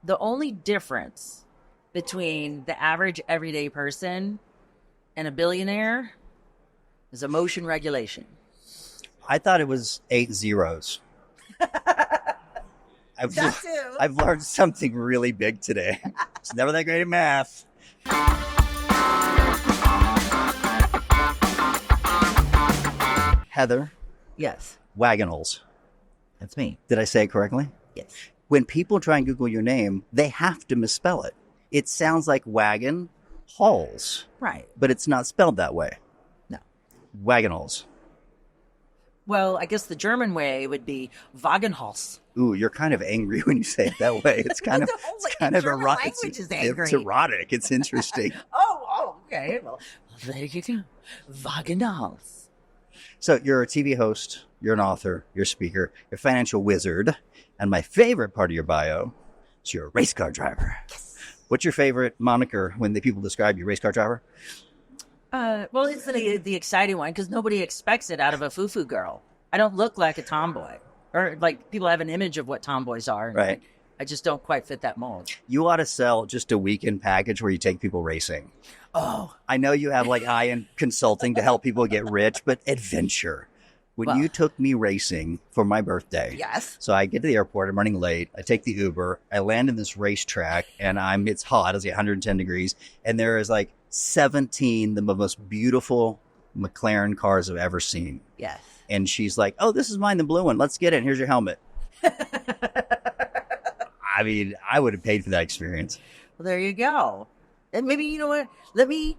the only difference between the average everyday person and a billionaire is emotion regulation. I thought it was 8 zeros. I've learned something really big today. It's never that great at math. Heather. Yes. Wagenhals. That's me. Did I say it correctly? Yes. When people try and Google your name, they have to misspell it. It sounds like wagon halls. Right. But it's not spelled that way. No. Wagenhals. Well, I guess the German way would be Wagenhals. Ooh, you're kind of angry when you say it that way. It's kind of erotic. It's erotic. It's interesting. Oh, okay. Well, there you go. Wagenhals. So you're a TV host, you're an author, you're a speaker, you're a financial wizard, and my favorite part of your bio is you're a race car driver. Yes. What's your favorite moniker when the people describe you, race car driver? Well, it's the exciting one because nobody expects it out of a foo-foo girl. I don't look like a tomboy. Or like people have an image of what tomboys are. Right. I just don't quite fit that mold. You ought to sell just a weekend package where you take people racing. Oh. I know you have like high-end consulting to help people get rich, but adventure. When you took me racing for my birthday. Yes. So I get to the airport, I'm running late. I take the Uber. I land in this racetrack and it's hot. It's like 110 degrees. And there is like 17, the most beautiful McLaren cars I've ever seen. Yes. And she's like, oh, this is mine, the blue one. Let's get it. Here's your helmet. I mean, I would have paid for that experience. Well, there you go. And maybe, you know what? Let me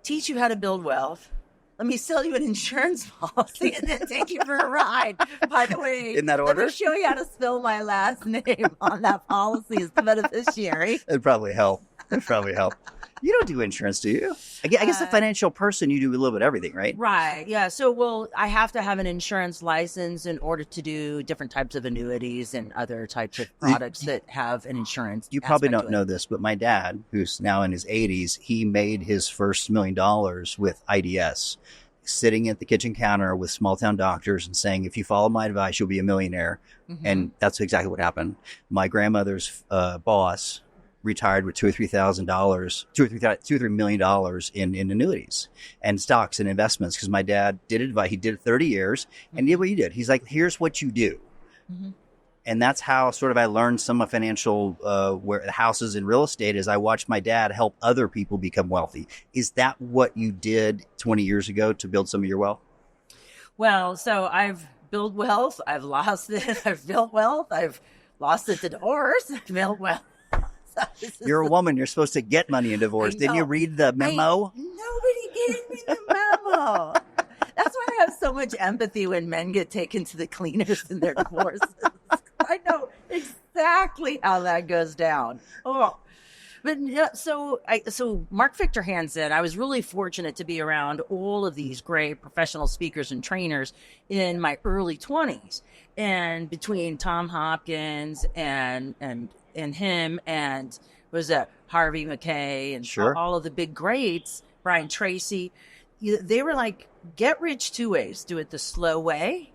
teach you how to build wealth. Let me sell you an insurance policy and then take you for a ride. By the way, in that order, let me show you how to spell my last name on that policy as the beneficiary. It'd probably help. You don't do insurance, do you? I guess a financial person, you do a little bit of everything, right? Right. Yeah. So, I have to have an insurance license in order to do different types of annuities and other types of products that have an insurance. You probably don't know this, but my dad, who's now in his 80s, he made his first $1 million with IDS, sitting at the kitchen counter with small town doctors and saying, if you follow my advice, you'll be a millionaire. Mm-hmm. And that's exactly what happened. My grandmother's boss retired with $2 or $3 million in annuities and stocks and investments. Because my dad did advice. He did it 30 years and did what you did. He's like, here's what you do. Mm-hmm. And that's how sort of I learned some of financial where houses in real estate is I watched my dad help other people become wealthy. Is that what you did 20 years ago to build some of your wealth? Well, so I've built wealth. I've lost it. I've built wealth. I've lost it to divorce. I've built wealth. You're a woman. You're supposed to get money in divorce. Didn't you read the memo? Nobody gave me the memo. That's why I have so much empathy when men get taken to the cleaners in their divorces. I know exactly how that goes down. Oh, but so Mark Victor Hansen, I was really fortunate to be around all of these great professional speakers and trainers in my early 20s, and between Tom Hopkins and him and was that Harvey McKay and all of the big greats, Brian Tracy, they were like, get rich 2 ways: do it the slow way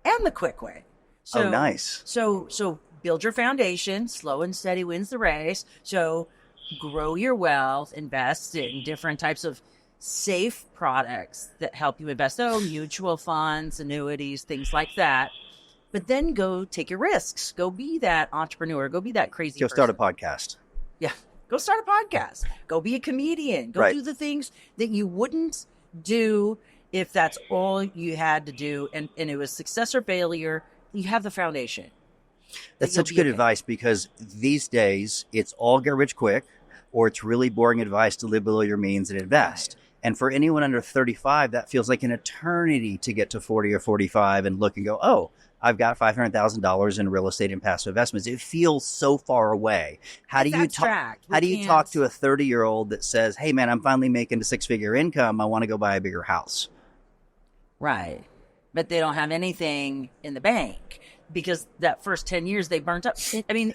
and the quick way. So, nice. So build your foundation. Slow and steady wins the race. So grow your wealth, invest in different types of safe products that help you invest. So mutual funds, annuities, things like that. But then go take your risks. Go be that entrepreneur. Go be that crazy person. Start a podcast. Yeah. Go start a podcast. Go be a comedian. Go do the things that you wouldn't do if that's all you had to do. And it was success or failure. You have the foundation. That's such good advice because these days it's all get rich quick or it's really boring advice to live below your means and invest. Right. And for anyone under 35, that feels like an eternity to get to 40 or 45 and look and go, oh, I've got $500,000 in real estate and passive investments. It feels so far away. How do you talk to a 30-year-old that says, hey, man, I'm finally making a 6-figure income. I want to go buy a bigger house. Right. But they don't have anything in the bank because that first 10 years they burnt up. I mean,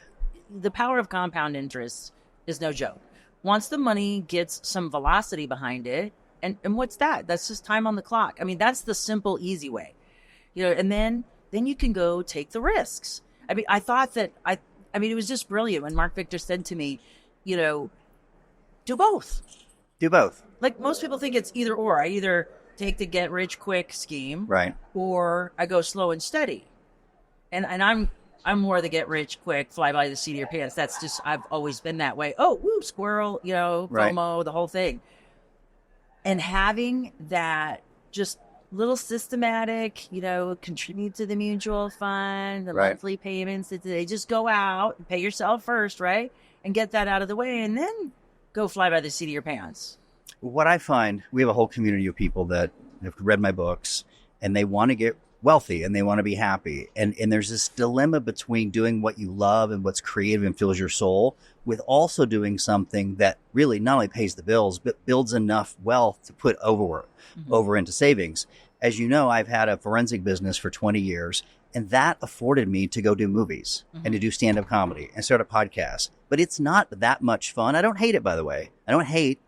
the power of compound interest is no joke. Once the money gets some velocity behind it, and what's that? That's just time on the clock. I mean, that's the simple, easy way. And then you can go take the risks. I mean, I thought that I I mean, it was just brilliant when Mark Victor said to me, do both. Do both. Like most people think it's either or. I either take the get rich quick scheme, right, or I go slow and steady. And I'm more the get rich quick, fly by the seat of your pants. That's just, I've always been that way. Oh, woo, squirrel, FOMO, the whole thing. And having that just little systematic, contribute to the mutual fund, the monthly payments, they just go out and pay yourself first, right? And get that out of the way and then go fly by the seat of your pants. What I find, we have a whole community of people that have read my books and they want to get wealthy and they want to be happy. And there's this dilemma between doing what you love and what's creative and fills your soul with also doing something that really not only pays the bills, but builds enough wealth to put over into savings. As you know, I've had a forensic business for 20 years, and that afforded me to go do movies and to do stand-up comedy and start a podcast. But it's not that much fun. I don't hate it, by the way. I don't hate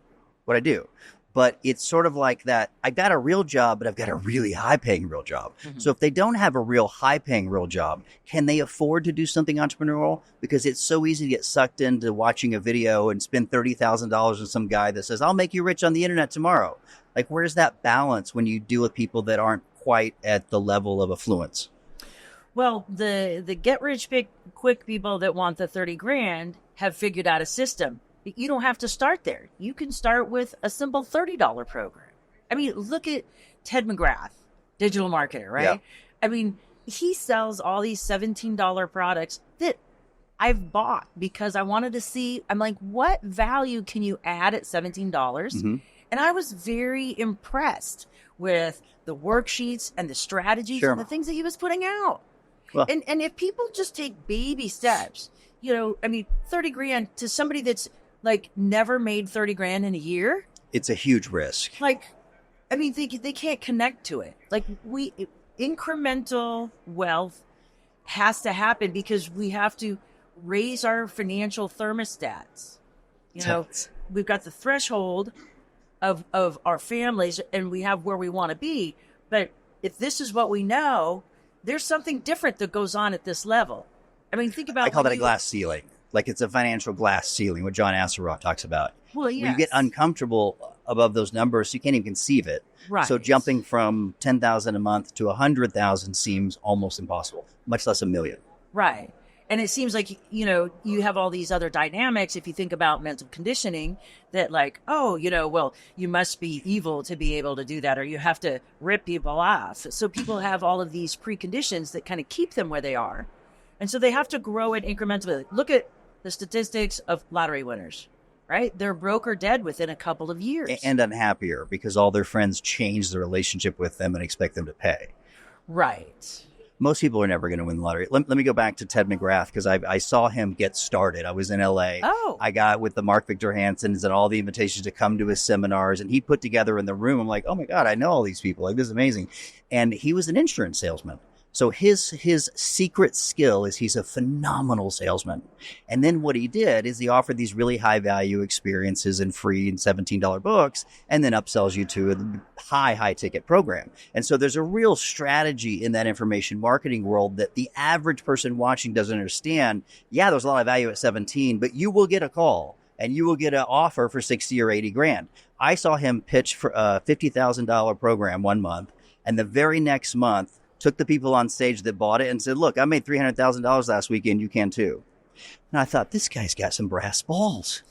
what I do. But it's sort of like that. I've got a real job, but I've got a really high-paying real job. So if they don't have a real high-paying real job, can they afford to do something entrepreneurial? Because it's so easy to get sucked into watching a video and spend $30,000 on some guy that says, I'll make you rich on the internet tomorrow. Like, where's that balance when you deal with people that aren't quite at the level of affluence? Well, the get rich quick people that want the 30 grand have figured out a system. You don't have to start there. You can start with a simple $30 program. I mean, look at Ted McGrath, digital marketer, right? Yeah. I mean, he sells all these $17 products that I've bought because I wanted to see, I'm like, what value can you add at $17? And I was very impressed with the worksheets and the strategies and the things that he was putting out. Well, and if people just take baby steps, 30 grand to somebody that's like never made 30 grand in a year. It's a huge risk. Like, I mean, they can't connect to it. Like incremental wealth has to happen because we have to raise our financial thermostats. We've got the threshold of our families and we have where we want to be. But if this is what we know, there's something different that goes on at this level. I mean, think about... I call that a glass ceiling. Like it's a financial glass ceiling, what John Assaraf talks about. Well, yes. When you get uncomfortable above those numbers, you can't even conceive it. Right. So jumping from $10,000 a month to $100,000 seems almost impossible, much less $1 million. Right. And it seems like, you have all these other dynamics. If you think about mental conditioning that like, well, you must be evil to be able to do that, or you have to rip people off. So people have all of these preconditions that kind of keep them where they are. And so they have to grow it incrementally. Look at the statistics of lottery winners, right? They're broke or dead within a couple of years. And unhappier because all their friends change their relationship with them and expect them to pay. Right. Most people are never going to win the lottery. Let me go back to Ted McGrath because I saw him get started. I was in L.A. Oh. I got with the Mark Victor Hansons and all the invitations to come to his seminars. And he put together in the room, I'm like, oh, my God, I know all these people. Like, this is amazing. And he was an insurance salesman. So his secret skill is he's a phenomenal salesman. And then what he did is he offered these really high value experiences and free and $17 books and then upsells you to a high ticket program. And so there's a real strategy in that information marketing world that the average person watching doesn't understand. Yeah, there's a lot of value at 17, but you will get a call and you will get an offer for 60 or 80 grand. I saw him pitch for a $50,000 program one month, and the very next month took the people on stage that bought it and said, look, I made $300,000 last weekend. You can too. And I thought, this guy's got some brass balls.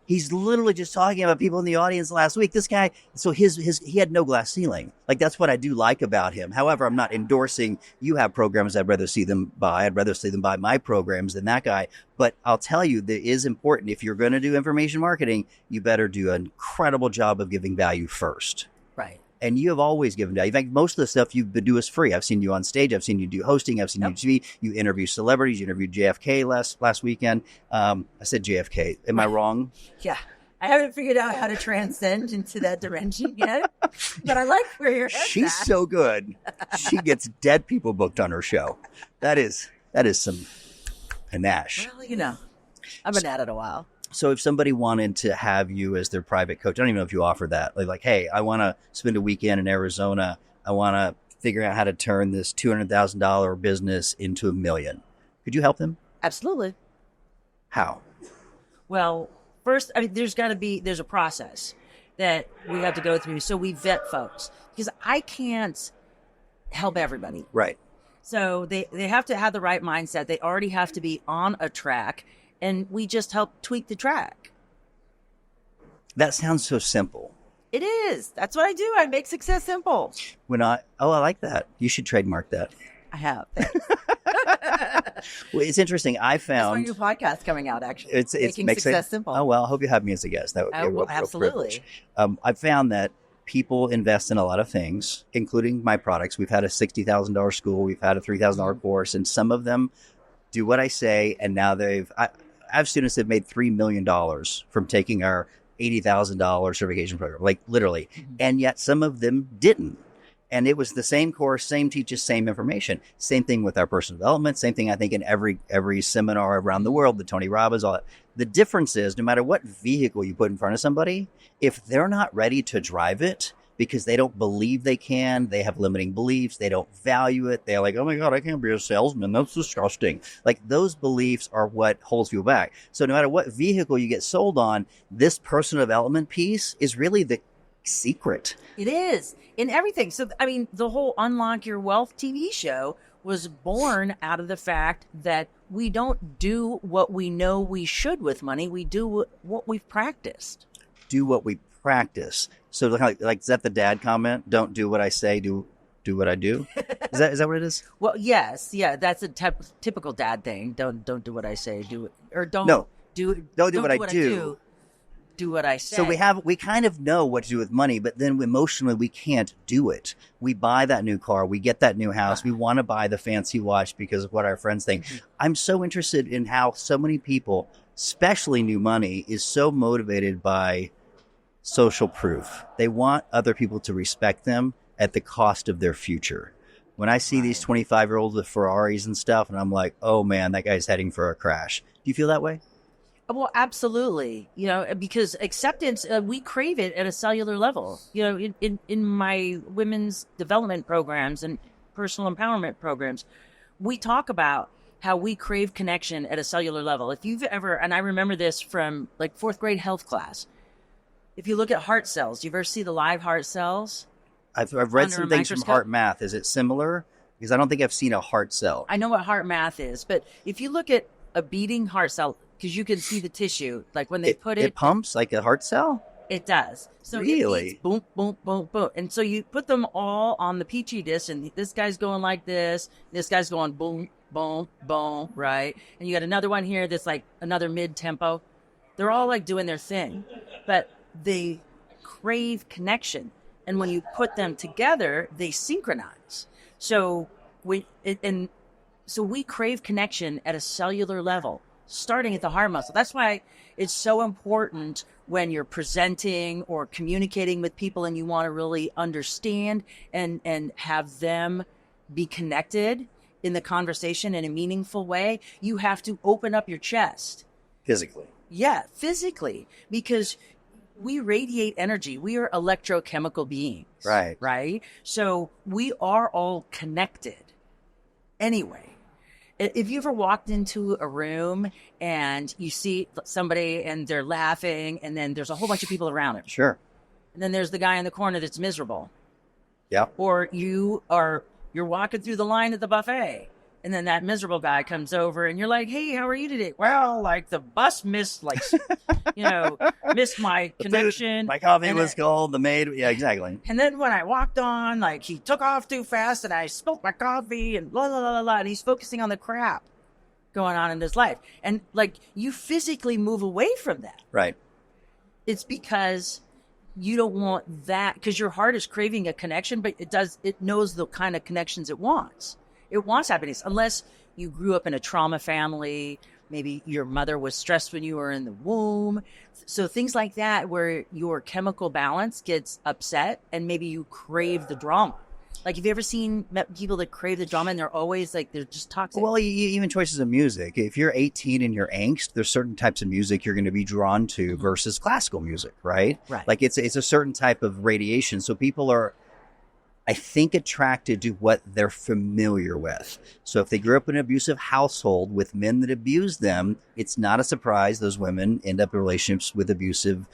He's literally just talking about people in the audience last week. This guy, so he had no glass ceiling. Like, that's what I do like about him. However, I'm not endorsing you have programs I'd rather see them buy. I'd rather see them buy my programs than that guy. But I'll tell you, that is important. If you're going to do information marketing, you better do an incredible job of giving value first. Right. And you have always given value. In fact, most of the stuff you do is free. I've seen you on stage. I've seen you do hosting. I've seen you TV. You interview celebrities. You interviewed JFK last weekend. I said JFK. Am I wrong? Yeah. I haven't figured out how to transcend into that dimension yet. But I like where you're at. She's so good. She gets dead people booked on her show. That is some panache. Well, I've been at it a while. So if somebody wanted to have you as their private coach, I don't even know if you offer that. Like, hey, I want to spend a weekend in Arizona. I want to figure out how to turn this $200,000 business into $1 million. Could you help them? Absolutely. How? Well, first, I mean, there's a process that we have to go through. So we vet folks because I can't help everybody. Right. So they have to have the right mindset. They already have to be on a track, and we just help tweak the track. That sounds so simple. It is. That's what I do. I make success simple. I like that. You should trademark that. I have. Well, it's interesting. I found There's my new podcast coming out. Actually, it's making success simple. Oh well, I hope you have me as a guest. That would be a real absolutely. privilege. I found that people invest in a lot of things, including my products. We've had a $60,000 school. We've had a $3,000 course, and some of them do what I say. And now I have students that have made $3 million from taking our $80,000 certification program, like literally. Mm-hmm. And yet some of them didn't. And it was the same course, same teachers, same information. Same thing with our personal development. Same thing, I think, in every seminar around the world, the Tony Robbins, all that. The difference is no matter what vehicle you put in front of somebody, if they're not ready to drive it because they don't believe they can, they have limiting beliefs, they don't value it, they're like, oh my God, I can't be a salesman. That's disgusting. Like those beliefs are what holds you back. So no matter what vehicle you get sold on, this personal development piece is really the secret. It is in everything. So, I mean, the whole Unlock Your Wealth TV show was born out of the fact that we don't do what we know we should with money. We do what we've practiced. Do what we practice. So like is that the dad comment? Don't do what I say, do what I do. Is that what it is? Well, yes. Yeah. That's a typical dad thing. Don't do what I say, do it. Or don't do what I do. Do what I say. So we kind of know what to do with money, but then emotionally we can't do it. We buy that new car, we get that new house, we want to buy the fancy watch because of what our friends think. Mm-hmm. I'm so interested in how so many people, especially new money, is so motivated by social proof. They want other people to respect them at the cost of their future. When I see these 25-year-olds with Ferraris and stuff, and I'm like, oh man, that guy's heading for a crash. Do you feel that way? Well, absolutely. Because acceptance, we crave it at a cellular level. In my women's development programs and personal empowerment programs, we talk about how we crave connection at a cellular level. If you've ever, and I remember this from like fourth grade health class, if you look at heart cells, do you ever see the live heart cells? I've read some things from Heart Math. Is it similar? Because I don't think I've seen a heart cell. I know what Heart Math is, but if you look at a beating heart cell, because you can see the tissue, like when they put it... It pumps like a heart cell? It does. So really? It beats, boom, boom, boom, boom. And so you put them all on the Petri dish, and this guy's going like this, this guy's going boom, boom, boom, right? And you got another one here that's like another mid-tempo. They're all like doing their thing, but they crave connection. And when you put them together, they synchronize. So we crave connection at a cellular level, starting at the heart muscle. That's why it's so important when you're presenting or communicating with people and you want to really understand and have them be connected in the conversation in a meaningful way. You have to open up your chest. Physically. Yeah, physically, because we radiate energy. We are electrochemical beings. Right. Right? So we are all connected. Anyway, if you ever walked into a room and you see somebody and they're laughing and then there's a whole bunch of people around him. Sure. And then there's the guy in the corner that's miserable. Yeah. Or you're walking through the line at the buffet and then that miserable guy comes over and you're like, hey, how are you today? Well, like the bus missed my connection. My coffee was cold. The maid. Yeah, exactly. And then when I walked on, like he took off too fast and I spilled my coffee and blah, blah, blah, blah, blah. And he's focusing on the crap going on in his life. And like you physically move away from that. Right. It's because you don't want that, because your heart is craving a connection, but it knows the kind of connections it wants. It wants happiness, unless you grew up in a trauma family. Maybe your mother was stressed when you were in the womb. So things like that, where your chemical balance gets upset and maybe you crave the drama. Like, have you ever seen people that crave the drama and they're always like, they're just toxic? Well, even choices of music. If you're 18 and you're angst, there's certain types of music you're going to be drawn to versus classical music, right? Right. Like it's a certain type of radiation. So people are, I think attracted to what they're familiar with. So if they grew up in an abusive household with men that abuse them, it's not a surprise those women end up in relationships with abusive,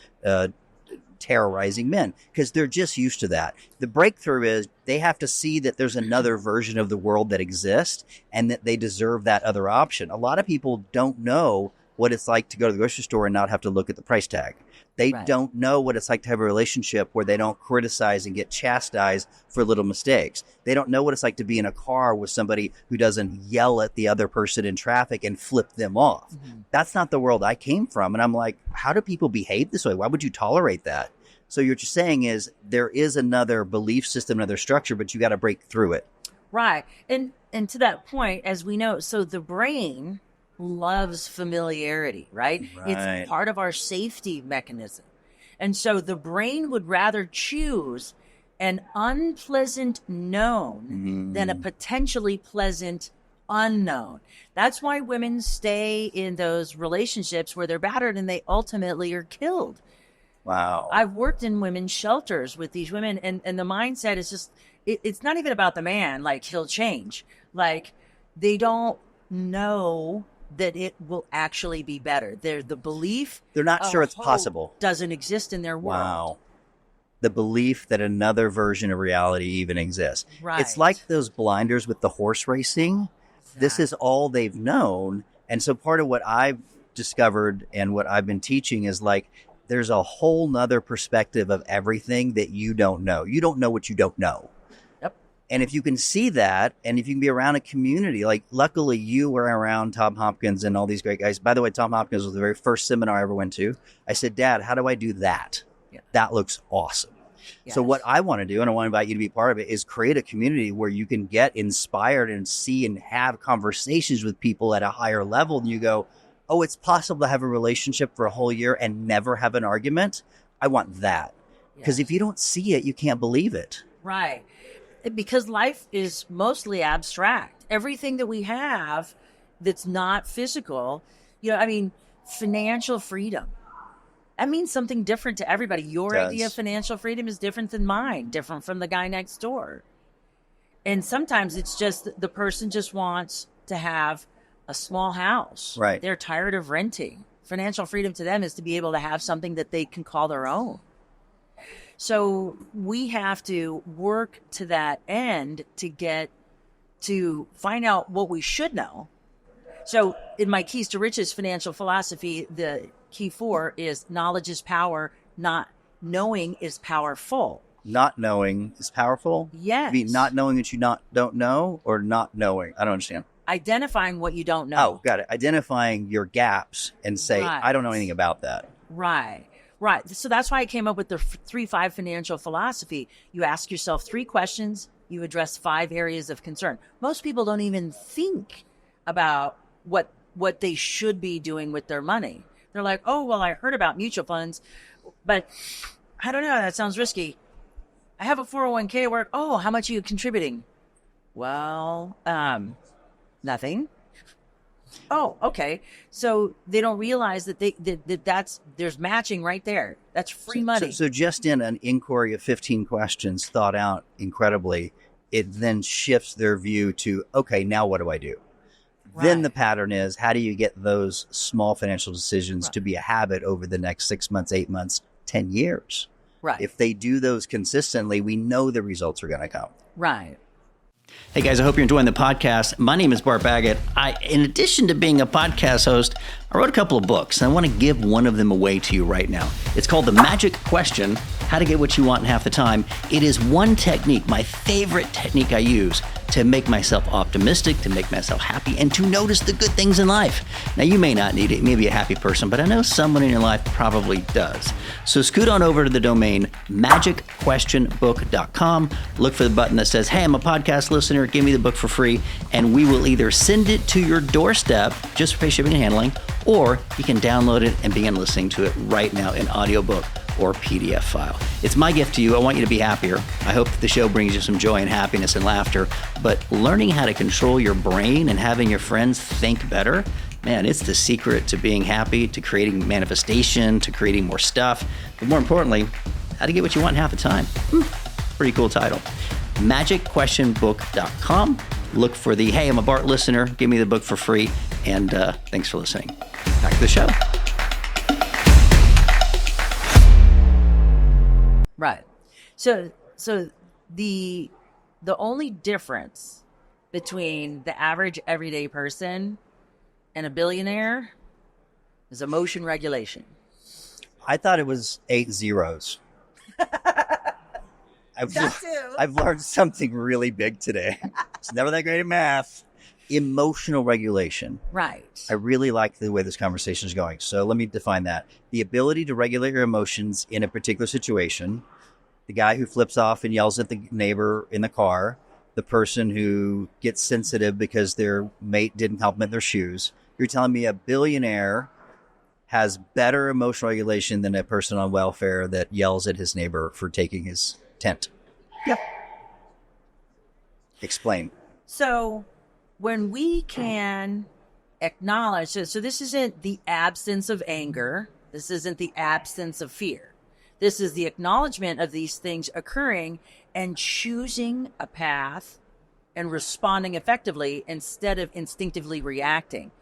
terrorizing men, because they're just used to that. The breakthrough is they have to see that there's another version of the world that exists and that they deserve that other option. A lot of people don't know what it's like to go to the grocery store and not have to look at the price tag. They don't know what it's like to have a relationship where they don't criticize and get chastised for little mistakes. They don't know what it's like to be in a car with somebody who doesn't yell at the other person in traffic and flip them off. Mm-hmm. That's not the world I came from. And I'm like, how do people behave this way? Why would you tolerate that? So what you're saying is there is another belief system, another structure, but you got to break through it. Right. And to that point, as we know, so the brain loves familiarity, right? It's part of our safety mechanism. And so the brain would rather choose an unpleasant known than a potentially pleasant unknown. That's why women stay in those relationships where they're battered and they ultimately are killed. Wow. I've worked in women's shelters with these women, and the mindset is just, it's not even about the man, like he'll change. Like they don't know that it will actually be better. They're the belief. They're not sure it's possible. Doesn't exist in their world. Wow. The belief that another version of reality even exists. Right. It's like those blinders with the horse racing. Exactly. This is all they've known. And so part of what I've discovered and what I've been teaching is like, there's a whole nother perspective of everything that you don't know. You don't know what you don't know. And if you can see that, and if you can be around a community, like luckily you were around Tom Hopkins and all these great guys. By the way, Tom Hopkins was the very first seminar I ever went to. I said, Dad, how do I do that? Yeah. That looks awesome. Yes. So what I want to do, and I want to invite you to be part of it, is create a community where you can get inspired and see and have conversations with people at a higher level. And you go, oh, it's possible to have a relationship for a whole year and never have an argument. I want that. Because if you don't see it, you can't believe it. Right. Because life is mostly abstract. Everything that we have that's not physical, financial freedom. That means something different to everybody. Your idea of financial freedom is different than mine, different from the guy next door. And sometimes it's just the person just wants to have a small house. Right. They're tired of renting. Financial freedom to them is to be able to have something that they can call their own. So we have to work to that end to find out what we should know. So in my Keys to Riches financial philosophy, the key 4 is knowledge is power, not knowing is powerful. Not knowing is powerful? Yes. You mean not knowing that you don't know, or not knowing? I don't understand. Identifying what you don't know. Oh, got it. Identifying your gaps and say, I don't know anything about that. Right. Right. So that's why I came up with the 3-5 financial philosophy. You ask yourself 3 questions. You address 5 areas of concern. Most people don't even think about what they should be doing with their money. They're like, oh, well, I heard about mutual funds, but I don't know. That sounds risky. I have a 401k at work. Oh, how much are you contributing? Well, nothing. Oh, okay. So they don't realize that there's matching right there. That's free money. So just in an inquiry of 15 questions thought out incredibly, it then shifts their view to, okay, now what do I do? Right. Then the pattern is, how do you get those small financial decisions to be a habit over the next 6 months, 8 months, 10 years? Right. If they do those consistently, we know the results are going to come. Right. Hey guys, I hope you're enjoying the podcast. My name is Bart Baggett. In addition to being a podcast host, I wrote a couple of books, and I want to give one of them away to you right now. It's called The Magic Question, How to Get What You Want in Half the Time. It is one technique, my favorite technique I use to make myself optimistic, to make myself happy, and to notice the good things in life. Now, you may not need it. You may be a happy person, but I know someone in your life probably does. So scoot on over to the domain magicquestionbook.com. Look for the button that says, hey, I'm a podcast listener. Give me the book for free. And we will either send it to your doorstep just for pay shipping and handling, or you can download it and begin listening to it right now in audiobook or PDF file. It's my gift to you. I want you to be happier. I hope that the show brings you some joy and happiness and laughter, but learning how to control your brain and having your friends think better, man, it's the secret to being happy, to creating manifestation, to creating more stuff, but more importantly, how to get what you want in half the time. Pretty cool title. magicquestionbook.com. Look for the, hey, I'm a Bart listener, give me the book for free, and thanks for listening. Back to the show. Right. So the only difference between the average everyday person and a billionaire is emotion regulation. I thought it was 8 zeros. I've learned something really big today. It's never that great at math. Emotional regulation. Right. I really like the way this conversation is going. So let me define that. The ability to regulate your emotions in a particular situation. The guy who flips off and yells at the neighbor in the car. The person who gets sensitive because their mate didn't compliment their shoes. You're telling me a billionaire has better emotional regulation than a person on welfare that yells at his neighbor for taking his tent. Yep. Explain. So when we can acknowledge, so this isn't the absence of anger. This isn't the absence of fear. This is the acknowledgement of these things occurring and choosing a path and responding effectively instead of instinctively reacting.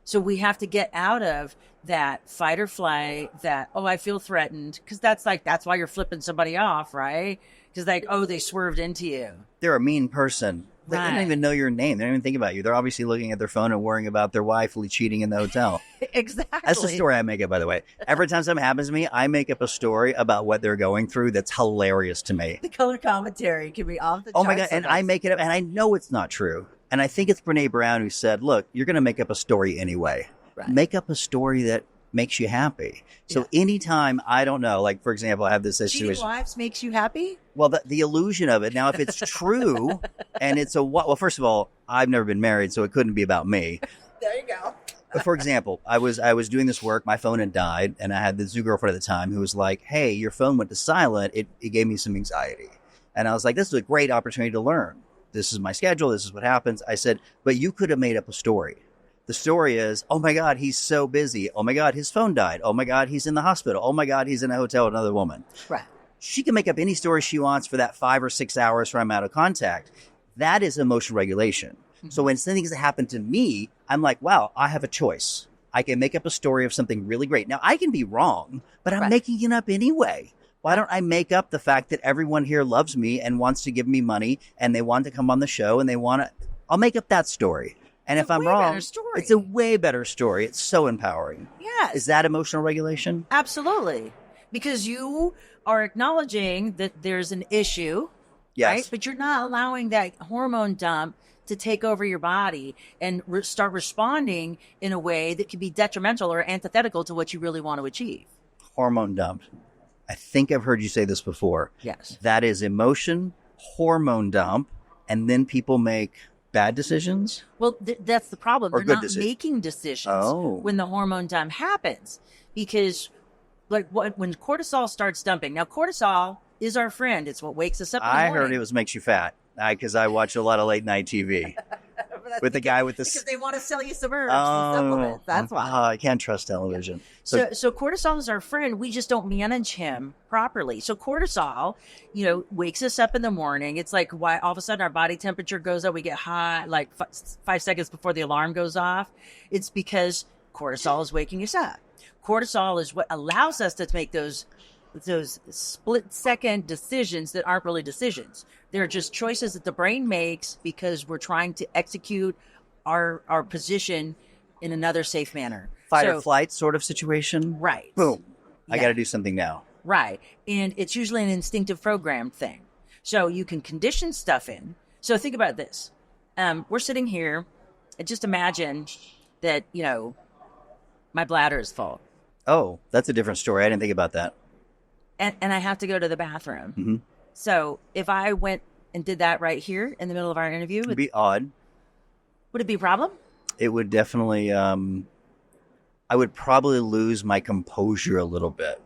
So we have to get out of that fight or flight, that, oh, I feel threatened, because that's why you're flipping somebody off, right? Because they swerved into you. They're a mean person. They don't even know your name. They don't even think about you. They're obviously looking at their phone and worrying about their wife cheating in the hotel. Exactly. That's the story I make up, by the way. Every time something happens to me, I make up a story about what they're going through that's hilarious to me. The color commentary can be off the charts. Oh my God. And I make it up, and I know it's not true. And I think it's Brene Brown who said, look, you're going to make up a story anyway. Right. Make up a story that makes you happy. So anytime, I don't know, like, for example, I have this situation. Cheating wives makes you happy? Well, the illusion of it. Now, if it's true and it's well, first of all, I've never been married, so it couldn't be about me. There you go. But for example, I was doing this work, my phone had died, and I had this new girlfriend at the time who was like, hey, your phone went to silent. It gave me some anxiety. And I was like, this is a great opportunity to learn. This is my schedule. This is what happens. I said, but you could have made up a story. The story is, oh my God, he's so busy. Oh my God, his phone died. Oh my God, he's in the hospital. Oh my God, he's in a hotel with another woman. Right. She can make up any story she wants for that 5 or 6 hours from out of contact. That is emotional regulation. Mm-hmm. So when something's happened to me, I'm like, wow, I have a choice. I can make up a story of something really great. Now, I can be wrong, but I'm making it up anyway. Why don't I make up the fact that everyone here loves me and wants to give me money and they want to come on the show and I'll make up that story. And if I'm wrong, it's a way better story. It's so empowering. Yes. Is that emotional regulation? Absolutely. Because you are acknowledging that there's an issue, right? But you're not allowing that hormone dump to take over your body and start responding in a way that could be detrimental or antithetical to what you really want to achieve. Hormone dump. I think I've heard you say this before. Yes. That is emotion, hormone dump, and then people make bad decisions? Well, that's the problem. They're not making decisions when the hormone dump happens. Because when cortisol starts dumping, now cortisol is our friend. It's what wakes us up in the morning. I heard it makes you fat because I watch a lot of late night TV. With the guy with the... Because they want to sell you some herbs and supplements. That's why. I can't trust television. Yeah. So cortisol is our friend. We just don't manage him properly. So cortisol, wakes us up in the morning. It's like why all of a sudden our body temperature goes up. We get hot like 5 seconds before the alarm goes off. It's because cortisol is waking us up. Cortisol is what allows us to make those split-second decisions that aren't really decisions. They're just choices that the brain makes because we're trying to execute our position in another safe manner. Fight or flight sort of situation? Right. Boom. I got to do something now. Right. And it's usually an instinctive programmed thing. So you can condition stuff in. So think about this. We're sitting here and just imagine that, my bladder is full. Oh, that's a different story. I didn't think about that. And I have to go to the bathroom. Mm-hmm. So if I went and did that right here in the middle of our interview, it'd be odd. Would it be a problem? It would definitely. I would probably lose my composure a little bit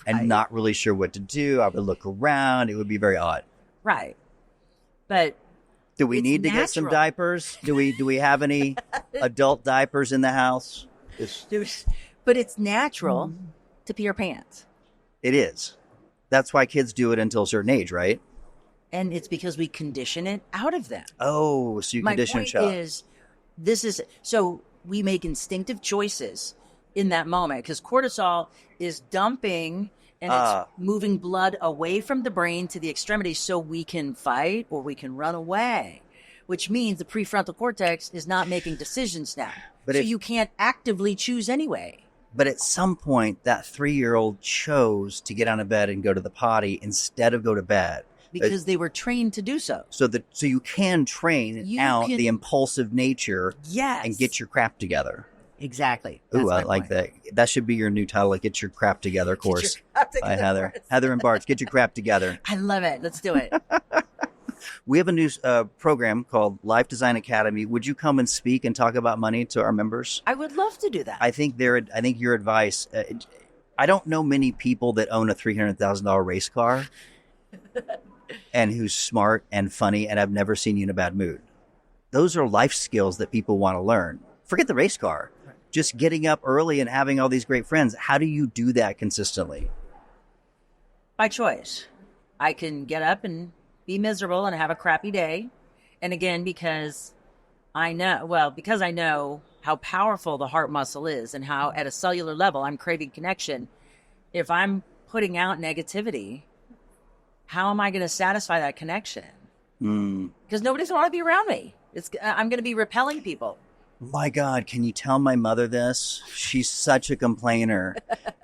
and not really sure what to do. I would look around. It would be very odd. Right. But do we need to get some diapers? Do we have any adult diapers in the house? But it's natural to pee your pants. It is. That's why kids do it until a certain age, right? And it's because we condition it out of them. Oh, so you My condition point child. is, so we make instinctive choices in that moment because cortisol is dumping and it's moving blood away from the brain to the extremities so we can fight or we can run away, which means the prefrontal cortex is not making decisions now. But so you can't actively choose anyway. But at some point, that 3-year-old chose to get out of bed and go to the potty instead of go to bed. Because they were trained to do so. So you can train the impulsive nature and get your crap together. Exactly. Ooh, I like that. That should be your new title, like Get Your Crap Together course by Heather. Heather and Bart, Get Your Crap Together. I love it. Let's do it. We have a new program called Life Design Academy. Would you come and speak and talk about money to our members? I would love to do that. I think your advice, I don't know many people that own a $300,000 race car and who's smart and funny and I've never seen you in a bad mood. Those are life skills that people want to learn. Forget the race car. Just getting up early and having all these great friends. How do you do that consistently? By choice. I can get up and be miserable and have a crappy day. And again, because I know how powerful the heart muscle is and how at a cellular level I'm craving connection. If I'm putting out negativity, how am I going to satisfy that connection? Because nobody's going to want to be around me. I'm going to be repelling people. My God, can you tell my mother this? She's such a complainer.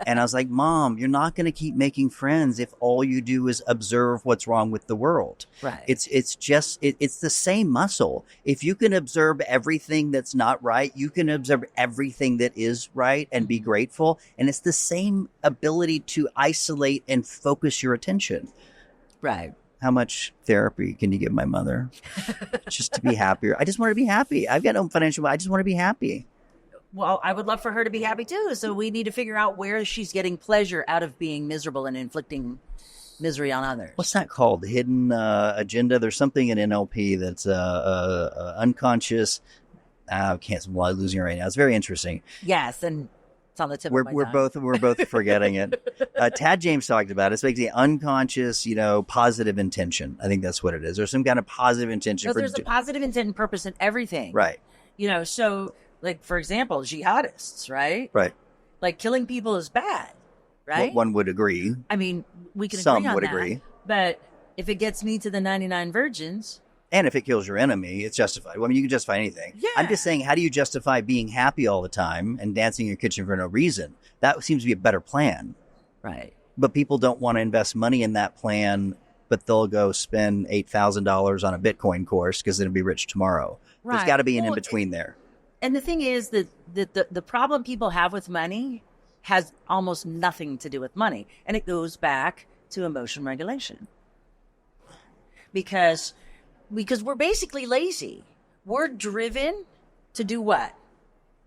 And I was like, Mom, you're not going to keep making friends if all you do is observe what's wrong with the world. Right. It's the same muscle. If you can observe everything that's not right, you can observe everything that is right and be grateful. And it's the same ability to isolate and focus your attention. Right. How much therapy can you give my mother just to be happier? I just want to be happy. I've got no financial, I just want to be happy. Well, I would love for her to be happy too. So we need to figure out where she's getting pleasure out of being miserable and inflicting misery on others. What's that called? Hidden agenda? There's something in NLP that's unconscious. I can't, I'm losing it right now. It's very interesting. Yes, and it's on the tip of my tongue. We're both forgetting it. Tad James talked about it. It's basically unconscious, positive intention. I think that's what it is. There's some kind of positive intention. So there's a positive intent and purpose in everything. Right. So like, for example, jihadists, right? Right. Like killing people is bad, right? One would agree. I mean, we can Some agree on would that. agree. But if it gets me to the 99 virgins... And if it kills your enemy, it's justified. Well, I mean, you can justify anything. Yeah. I'm just saying, how do you justify being happy all the time and dancing in your kitchen for no reason? That seems to be a better plan. Right. But people don't want to invest money in that plan, but they'll go spend $8,000 on a Bitcoin course because they'll be rich tomorrow. Right. There's got to be an in-between there. And the thing is that the problem people have with money has almost nothing to do with money. And it goes back to emotion regulation. Because we're basically lazy. We're driven to do what?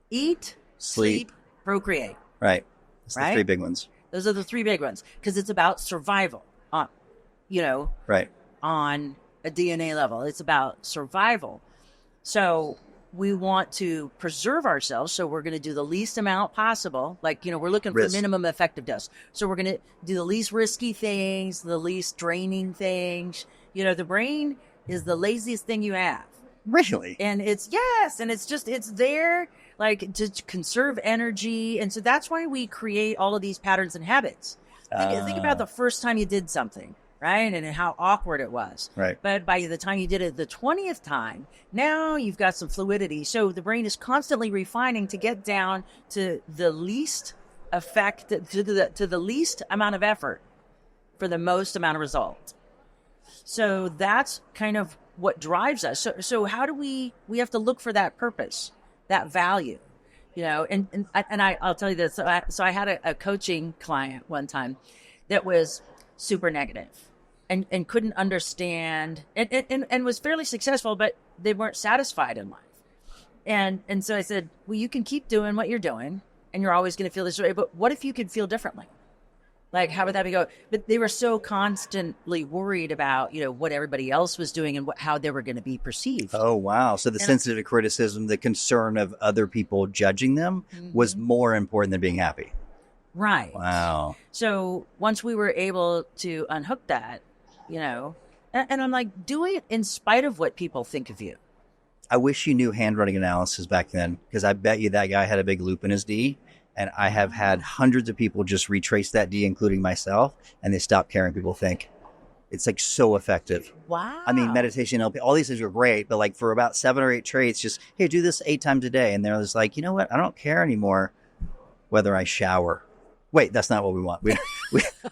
Eat, sleep, procreate. Right. It's the three big ones. Those are the three big ones. Because it's about survival right. on a DNA level. It's about survival. So we want to preserve ourselves. So we're going to do the least amount possible. Like, we're looking for minimum effective dose. So we're going to do the least risky things, the least draining things. The brain is the laziest thing you have. Really? And it's there like to conserve energy. And so that's why we create all of these patterns and habits. Think about the first time you did something, right? And how awkward it was. Right. But by the time you did it the 20th time, now you've got some fluidity. So the brain is constantly refining to get down to the least effect, to the least amount of effort for the most amount of result. So that's kind of what drives us. So how do we have to look for that purpose, that value, and I'll tell you this. So I had a coaching client one time that was super negative and couldn't understand and was fairly successful, but they weren't satisfied in life. And so I said, well, you can keep doing what you're doing and you're always going to feel this way, but what if you could feel differently? Like, how would that be going? But they were so constantly worried about, what everybody else was doing and how they were going to be perceived. Oh, wow. So the sensitive criticism, the concern of other people judging them was more important than being happy. Right. Wow. So once we were able to unhook that, And I'm like, do it in spite of what people think of you. I wish you knew handwriting analysis back then, because I bet you that guy had a big loop in his D. And I have had hundreds of people just retrace that D, including myself, and they stop caring what people think. It's like so effective. Wow. I mean, meditation, LP, all these things are great, but like for about 7 or 8 traits, just, hey, do this 8 times a day. And they're just like, you know what? I don't care anymore whether I shower. Wait, that's not what we want. We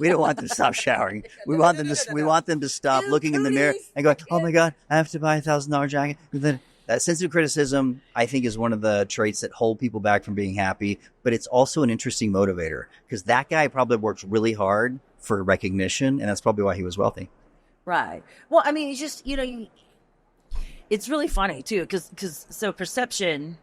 don't want them to stop showering. We want them to stop looking in the mirror and going, oh my God, I have to buy $1,000 jacket. And then that sensitive criticism, I think, is one of the traits that hold people back from being happy, but it's also an interesting motivator, because that guy probably works really hard for recognition, and that's probably why he was wealthy. Right. Well, I mean, it's just, it's really funny too, because so perception,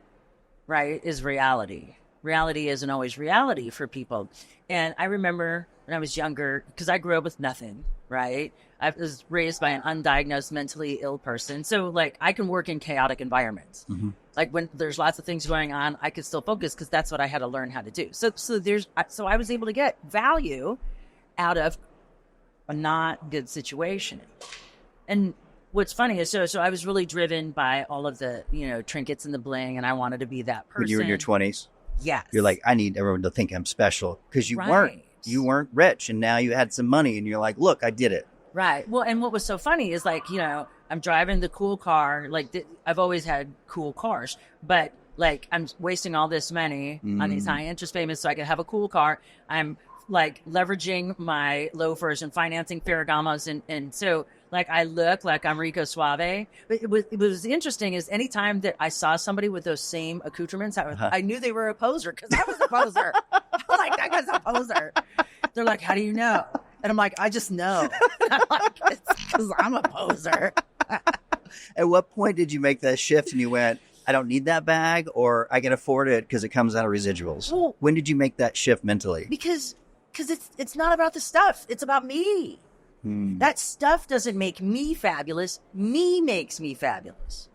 right, is reality. Reality isn't always reality for people. And I remember when I was younger, because I grew up with nothing, right? I was raised by an undiagnosed mentally ill person. So like I can work in chaotic environments. Mm-hmm. Like when there's lots of things going on, I could still focus because that's what I had to learn how to do. So I was able to get value out of a not good situation. And what's funny is, so I was really driven by all of the, trinkets and the bling, and I wanted to be that person. When you were in your 20s? Yes. You're like, I need everyone to think I'm special, because you weren't rich, and now you had some money, and you're like, look, I did it. Right. Well, and what was so funny is like, I'm driving the cool car. Like I've always had cool cars, but like I'm wasting all this money on these high interest payments so I can have a cool car. I'm like leveraging my loafers and financing Ferragamos. And so like I look like I'm Rico Suave. But it was interesting is anytime that I saw somebody with those same accoutrements, I knew they were a poser, because I was a poser. I'm like, that guy's a poser. They're like, how do you know? And I'm like, I just know. I'm like, it's because I'm a poser. At what point did you make that shift and you went, I don't need that bag, or I can afford it because it comes out of residuals? Well, when did you make that shift mentally? Because it's not about the stuff. It's about me. That stuff doesn't make me fabulous. Me makes me fabulous.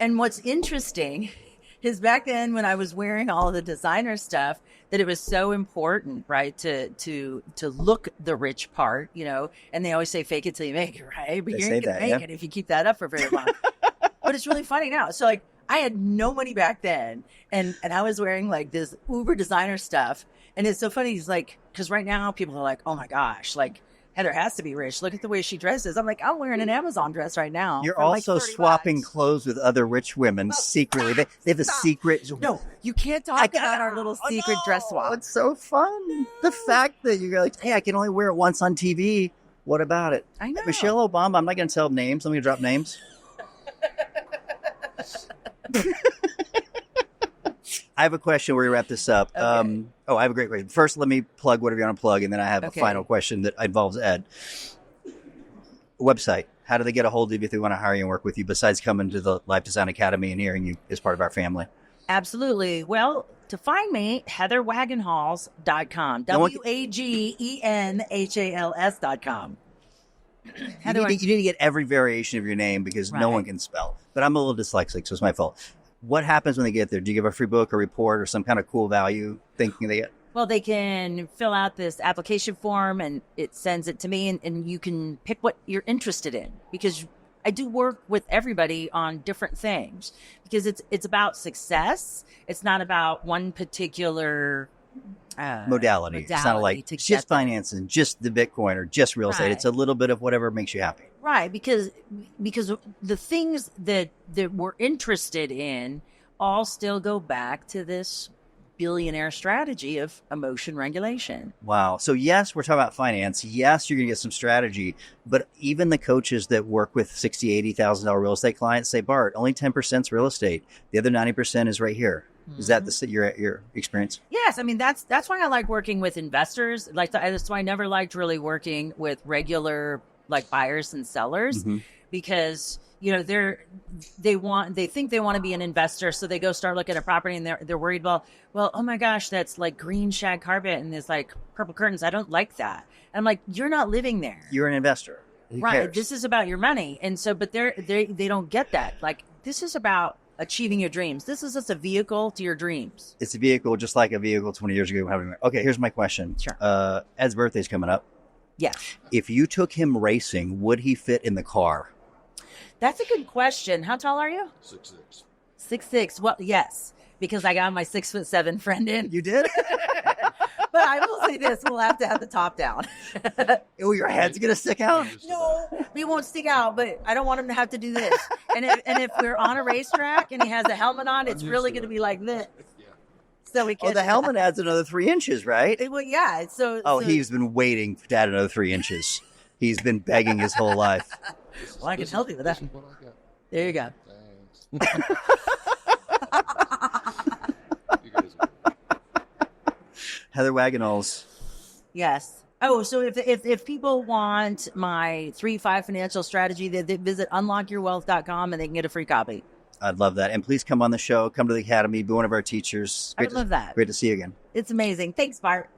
And what's interesting is back then when I was wearing all of the designer stuff, that it was so important, right, to look the rich part, and they always say fake it till you make it, right? But you're going to make it if you keep that up for very long. But it's really funny now. So like I had no money back then, and I was wearing like this uber designer stuff. And it's so funny. He's like, because right now people are like, oh my gosh, like Heather has to be rich. Look at the way she dresses. I'm like, I'm wearing an Amazon dress right now. You're also like swapping clothes with other rich women secretly. They have a secret. No, you can't talk about our little secret dress swap. It's so fun. The fact that you're like, hey, I can only wear it once on TV. What about it? I know. Michelle Obama, I'm not going to tell names. I'm going to drop names. I have a question where we wrap this up. Okay. I have a great question. First, let me plug whatever you want to plug, and then I have a final question that involves Ed. Website. How do they get a hold of you if they want to hire you and work with you, besides coming to the Life Design Academy and hearing you as part of our family? Absolutely. Well, to find me, HeatherWagenhals.com. WagenHals.com. You need to get every variation of your name, because no one can spell. But I'm a little dyslexic, so it's my fault. What happens when they get there? Do you give a free book, a report, or some kind of cool value thinking they get? Well, they can fill out this application form and it sends it to me, and you can pick what you're interested in, because I do work with everybody on different things, because it's about success. It's not about one particular modality. It's not like just financing, just the Bitcoin, or just real estate. It's a little bit of whatever makes you happy. Right, because the things that we're interested in all still go back to this billionaire strategy of emotion regulation. Wow. So yes, we're talking about finance. Yes, you're going to get some strategy, but even the coaches that work with $60,000, $80,000 real estate clients say, Bart, only 10% is real estate. The other 90% is right here. Mm-hmm. Is that your experience? Yes. I mean, that's why I like working with investors. That's why I never liked really working with regular like buyers and sellers, because they think they want to be an investor, so they go start looking at property and they're worried, well, oh my gosh, that's like green shag carpet and there's like purple curtains. I don't like that. And I'm like, you're not living there. You're an investor. Who cares? This is about your money. And so, but they don't get that. Like, this is about achieving your dreams. This is just a vehicle to your dreams. It's a vehicle, just like a vehicle 20 years ago. Okay, here's my question. Sure. Ed's birthday's coming up. Yes. If you took him racing, would he fit in the car? That's a good question. How tall are you? 6'6". 6'6". Well, yes, because I got my 6'7" friend in. You did? But I will say this: we'll have to have the top down. Oh, your head's gonna stick out. No, we won't stick out, but I don't want him to have to do this. And if we're on a racetrack and he has a helmet on, it's really going to be like this. So we can. Oh, the helmet adds another 3 inches, right? Well, yeah. Oh, he's been waiting to add another 3 inches. He's been begging his whole life. Well, I can help you with that. There you go. Thanks. You guys are Heather Wagenhals. Yes. Oh, so if people want my 3-5 financial strategy, they visit unlockyourwealth.com and they can get a free copy. I'd love that. And please come on the show. Come to the academy. Be one of our teachers. I would love that. Great to see you again. It's amazing. Thanks, Bart.